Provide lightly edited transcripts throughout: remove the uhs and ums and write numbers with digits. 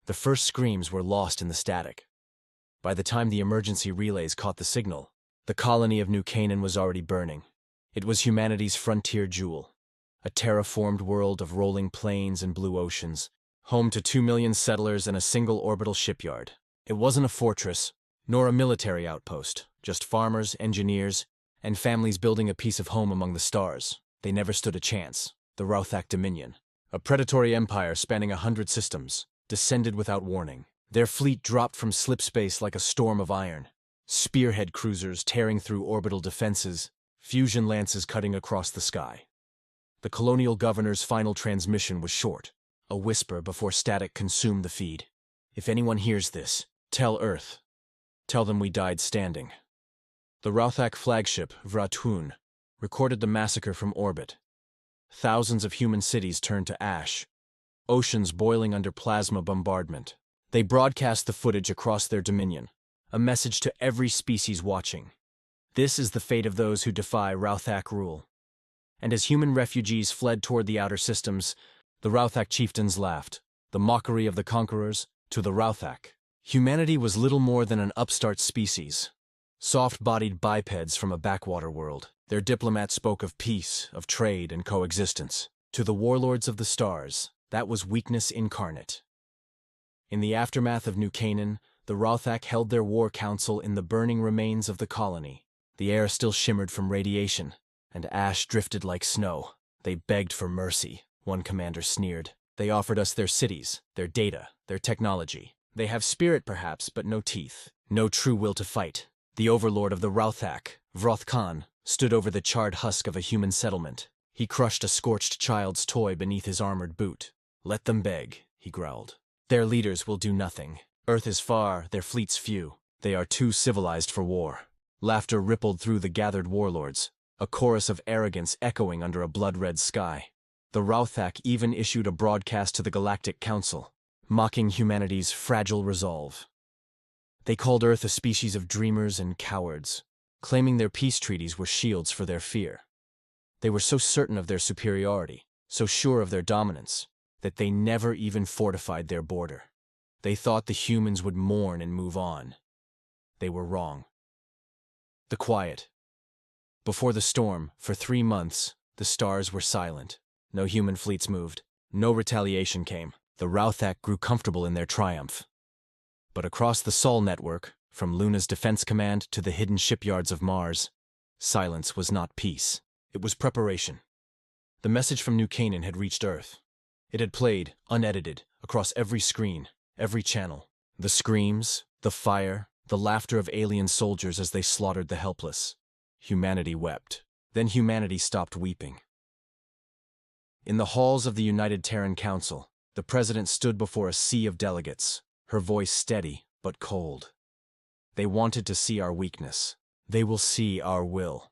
The first screams were lost in the static. By the time the emergency relays caught the signal, the colony of New Canaan was already burning. It was humanity's frontier jewel, a terraformed world of rolling plains and blue oceans, home to 2 million settlers and a single orbital shipyard. It wasn't a fortress, nor a military outpost, just farmers, engineers, and families building a piece of home among the stars. They never stood a chance. The Rauthak Dominion, a predatory empire spanning 100 systems, descended without warning. Their fleet dropped from slipspace like a storm of iron. Spearhead cruisers tearing through orbital defenses, fusion lances cutting across the sky. The colonial governor's final transmission was short, a whisper before static consumed the feed. If anyone hears this, tell Earth. Tell them we died standing. The Rauthak flagship, Vratun, recorded the massacre from orbit. Thousands of human cities turned to ash, oceans boiling under plasma bombardment. They broadcast the footage across their dominion, a message to every species watching. This is the fate of those who defy Rauthak rule. And as human refugees fled toward the outer systems, the Rauthak chieftains laughed, the mockery of the conquerors, to the Rauthak. Humanity was little more than an upstart species, soft-bodied bipeds from a backwater world. Their diplomats spoke of peace, of trade, and coexistence. To the warlords of the stars, that was weakness incarnate. In the aftermath of New Canaan, the Rauthak held their war council in the burning remains of the colony. The air still shimmered from radiation, and ash drifted like snow. They begged for mercy, one commander sneered. They offered us their cities, their data, their technology. They have spirit perhaps, but no teeth, no true will to fight. The overlord of the Rauthak, Vroth Khan, stood over the charred husk of a human settlement. He crushed a scorched child's toy beneath his armored boot. Let them beg, he growled. Their leaders will do nothing. Earth is far, their fleets few. They are too civilized for war. Laughter rippled through the gathered warlords, a chorus of arrogance echoing under a blood-red sky. The Rauthak even issued a broadcast to the Galactic Council, mocking humanity's fragile resolve. They called Earth a species of dreamers and cowards, claiming their peace treaties were shields for their fear. They were so certain of their superiority, so sure of their dominance, that they never even fortified their border. They thought the humans would mourn and move on. They were wrong. The quiet. Before the storm, for 3 months, the stars were silent. No human fleets moved. No retaliation came. The Rauthak grew comfortable in their triumph. But across the Sol network, from Luna's defense command to the hidden shipyards of Mars, silence was not peace. It was preparation. The message from New Canaan had reached Earth. It had played, unedited, across every screen, every channel. The screams, the fire, the laughter of alien soldiers as they slaughtered the helpless. Humanity wept. Then humanity stopped weeping. In the halls of the United Terran Council, the president stood before a sea of delegates, her voice steady but cold. They wanted to see our weakness. They will see our will.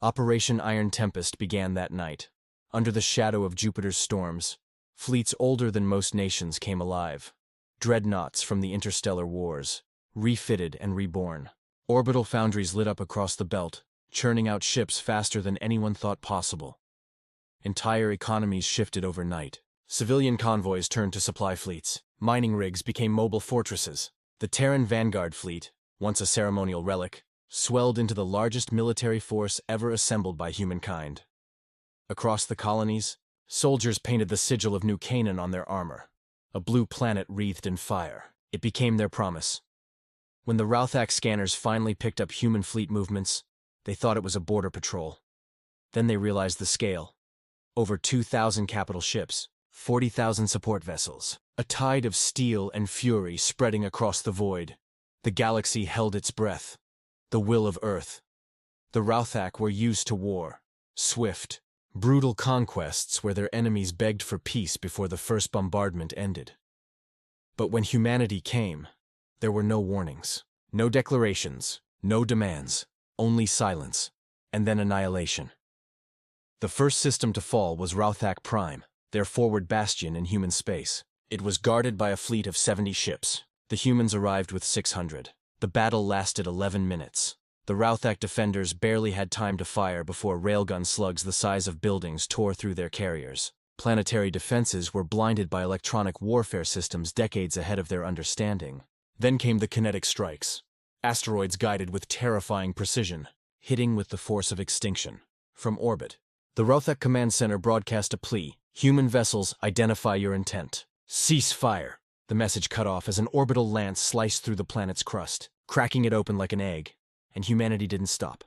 Operation Iron Tempest began that night. Under the shadow of Jupiter's storms, fleets older than most nations came alive. Dreadnoughts from the interstellar wars, refitted and reborn. Orbital foundries lit up across the belt, churning out ships faster than anyone thought possible. Entire economies shifted overnight. Civilian convoys turned to supply fleets. Mining rigs became mobile fortresses. The Terran Vanguard fleet, once a ceremonial relic, swelled into the largest military force ever assembled by humankind. Across the colonies, soldiers painted the sigil of New Canaan on their armor, a blue planet wreathed in fire. It became their promise. When the Rauthak scanners finally picked up human fleet movements, they thought it was a border patrol. Then they realized the scale. Over 2,000 capital ships, 40,000 support vessels, a tide of steel and fury spreading across the void. The galaxy held its breath. The will of Earth. The Rauthak were used to war. Swift, brutal conquests where their enemies begged for peace before the first bombardment ended. But when humanity came, there were no warnings, no declarations, no demands, only silence, and then annihilation. The first system to fall was Rauthak Prime, their forward bastion in human space. It was guarded by a fleet of 70 ships. The humans arrived with 600. The battle lasted 11 minutes. The Rauthak defenders barely had time to fire before railgun slugs the size of buildings tore through their carriers. Planetary defenses were blinded by electronic warfare systems decades ahead of their understanding. Then came the kinetic strikes. Asteroids guided with terrifying precision, hitting with the force of extinction. From orbit, the Rothak Command Center broadcast a plea: "Human vessels, identify your intent. Cease fire." The message cut off as an orbital lance sliced through the planet's crust, cracking it open like an egg, and humanity didn't stop.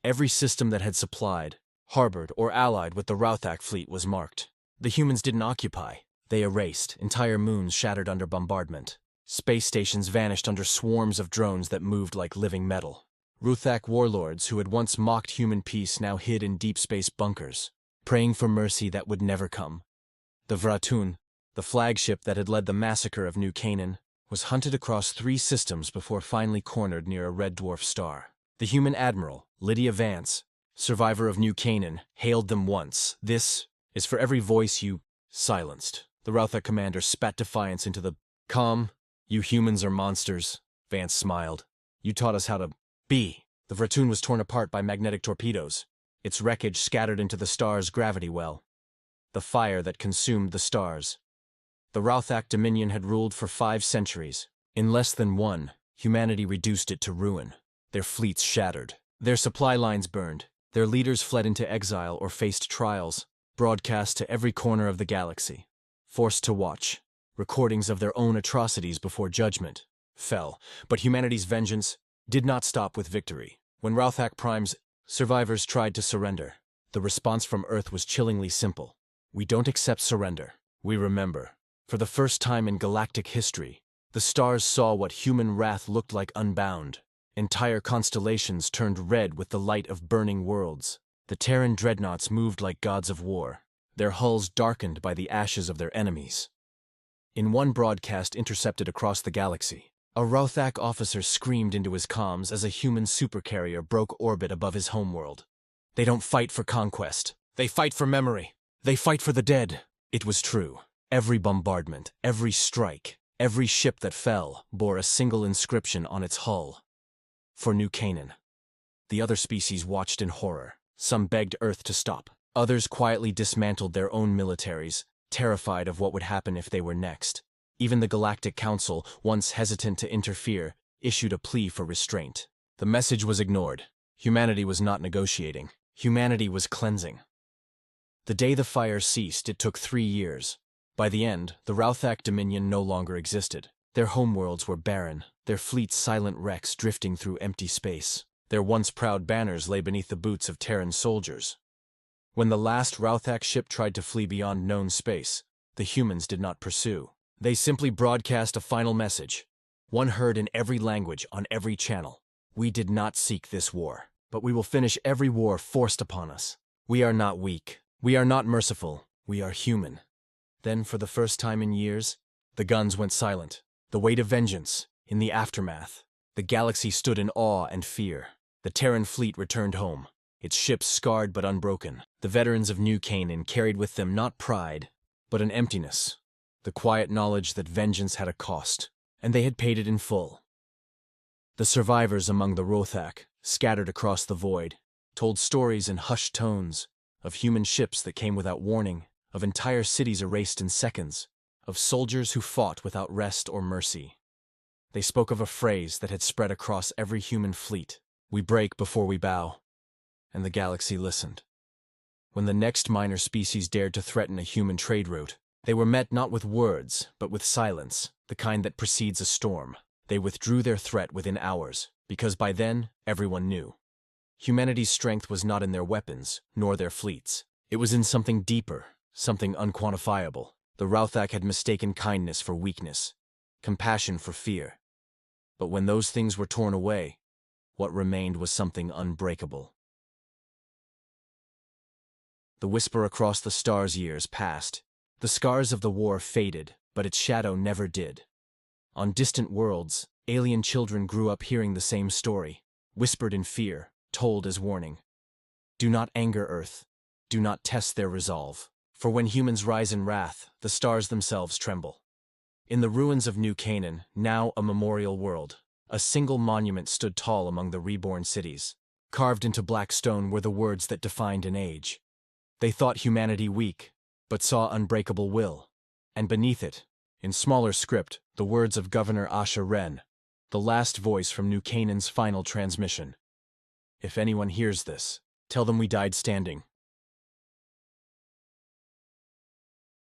Every system that had supplied, harbored, or allied with the Rothak fleet was marked. The humans didn't occupy. They erased, entire moons shattered under bombardment. Space stations vanished under swarms of drones that moved like living metal. Rothak warlords who had once mocked human peace now hid in deep space bunkers, praying for mercy that would never come. The Vratun, the flagship that had led the massacre of New Canaan, was hunted across 3 systems before finally cornered near a red dwarf star. The human admiral, Lydia Vance, survivor of New Canaan, hailed them once. "This is for every voice you silenced." The Rothak commander spat defiance into the calm. "You humans are monsters," Vance smiled. "You taught us how to be." The Vratun was torn apart by magnetic torpedoes, its wreckage scattered into the star's gravity well. The fire that consumed the stars. The Rothak dominion had ruled for 5 centuries. In less than one, humanity reduced it to ruin. Their fleets shattered. Their supply lines burned. Their leaders fled into exile or faced trials, broadcast to every corner of the galaxy. Forced to watch, recordings of their own atrocities before judgment fell. But humanity's vengeance did not stop with victory. When Rothak Prime's survivors tried to surrender, the response from Earth was chillingly simple: "We don't accept surrender. We remember." For the first time in galactic history, the stars saw what human wrath looked like unbound. Entire constellations turned red with the light of burning worlds. The Terran dreadnoughts moved like gods of war, their hulls darkened by the ashes of their enemies. In one broadcast intercepted across the galaxy, a Rothak officer screamed into his comms as a human supercarrier broke orbit above his homeworld. "They don't fight for conquest. They fight for memory. They fight for the dead." It was true. Every bombardment, every strike, every ship that fell bore a single inscription on its hull: "For New Canaan." The other species watched in horror. Some begged Earth to stop. Others quietly dismantled their own militaries, terrified of what would happen if they were next. Even the Galactic Council, once hesitant to interfere, issued a plea for restraint. The message was ignored. Humanity was not negotiating. Humanity was cleansing. The day the fire ceased, it took 3 years. By the end, the Rothak Dominion no longer existed. Their homeworlds were barren, their fleets silent wrecks drifting through empty space. Their once proud banners lay beneath the boots of Terran soldiers. When the last Rothak ship tried to flee beyond known space, the humans did not pursue. They simply broadcast a final message, one heard in every language on every channel: "We did not seek this war, but we will finish every war forced upon us. We are not weak. We are not merciful. We are human." Then, for the first time in years, the guns went silent. The weight of vengeance, in the aftermath. The galaxy stood in awe and fear. The Terran fleet returned home, its ships scarred but unbroken. The veterans of New Canaan carried with them not pride, but an emptiness, the quiet knowledge that vengeance had a cost, and they had paid it in full. The survivors among the Rothak, scattered across the void, told stories in hushed tones of human ships that came without warning, of entire cities erased in seconds, of soldiers who fought without rest or mercy. They spoke of a phrase that had spread across every human fleet: "We break before we bow." And the galaxy listened. When the next minor species dared to threaten a human trade route, they were met not with words, but with silence, the kind that precedes a storm. They withdrew their threat within hours, because by then, everyone knew. Humanity's strength was not in their weapons, nor their fleets. It was in something deeper, something unquantifiable. The Rothak had mistaken kindness for weakness, compassion for fear. But when those things were torn away, what remained was something unbreakable. The whisper across the stars' years passed. The scars of the war faded, but its shadow never did. On distant worlds, alien children grew up hearing the same story, whispered in fear, told as warning. Do not anger Earth. Do not test their resolve. For when humans rise in wrath, the stars themselves tremble. In the ruins of New Canaan, now a memorial world, a single monument stood tall among the reborn cities. Carved into black stone were the words that defined an age. They thought humanity weak, but saw Unbreakable will. And beneath it, in smaller script, the words of Governor Asha Ren, the last voice from New Canaan's final transmission. If anyone hears this, tell them we died standing.